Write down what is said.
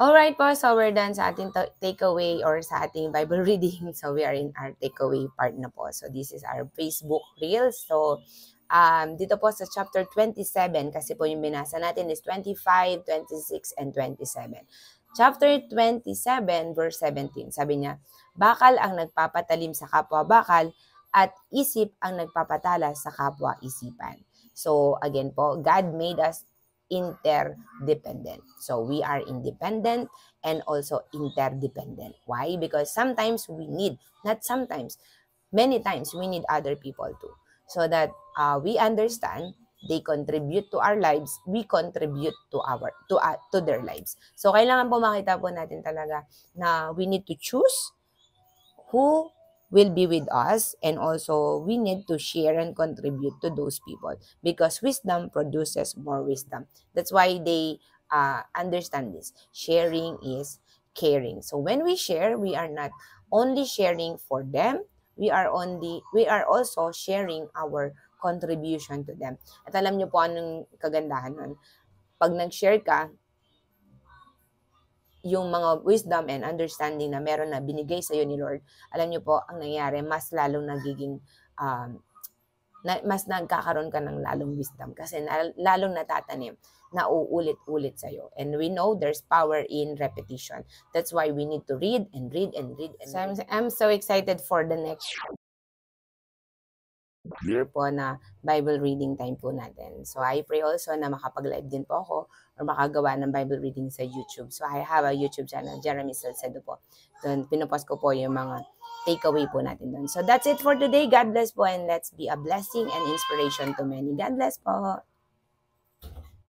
Alright po, so we're done sa ating takeaway or sa ating Bible reading. So we are in our takeaway part na po. So this is our Facebook Reels. So dito po sa chapter 27, kasi po yung binasa natin is 25, 26, and 27. Chapter 27, verse 17, sabi niya, bakal ang nagpapatalim sa kapwa bakal at isip ang nagpapatala sa kapwa isipan. So again po, God made us interdependent. So we are independent and also interdependent. Why? Because sometimes we need, not sometimes, many times we need other people too. So that we understand they contribute to our lives, we contribute to their lives. So kailangan po makita po natin talaga na we need to choose who will be with us, and also we need to share and contribute to those people because wisdom produces more wisdom. That's why they understand this. Sharing is caring. So when we share, we are not only sharing for them, we are also sharing our contribution to them. At alam niyo po anong kagandahan nun? Pag nag-share ka, yung mga wisdom and understanding na meron na binigay sa iyo ni Lord, alam niyo po, ang nangyayari, mas lalong nagiging, mas nagkakaroon ka ng lalong wisdom kasi lalong natatanim na uulit-ulit sa iyo. And we know there's power in repetition. That's why we need to read and read and read. And so I'm so excited for the next year po na Bible reading time po natin. So I pray also na makapag-live din po ako or makagawa ng Bible reading sa YouTube. So I have a YouTube channel, Jeremy Salcedo po. Doon pinupost ko po yung mga takeaway po natin doon. So that's it for today. God bless po, and let's be a blessing and inspiration to many. God bless po.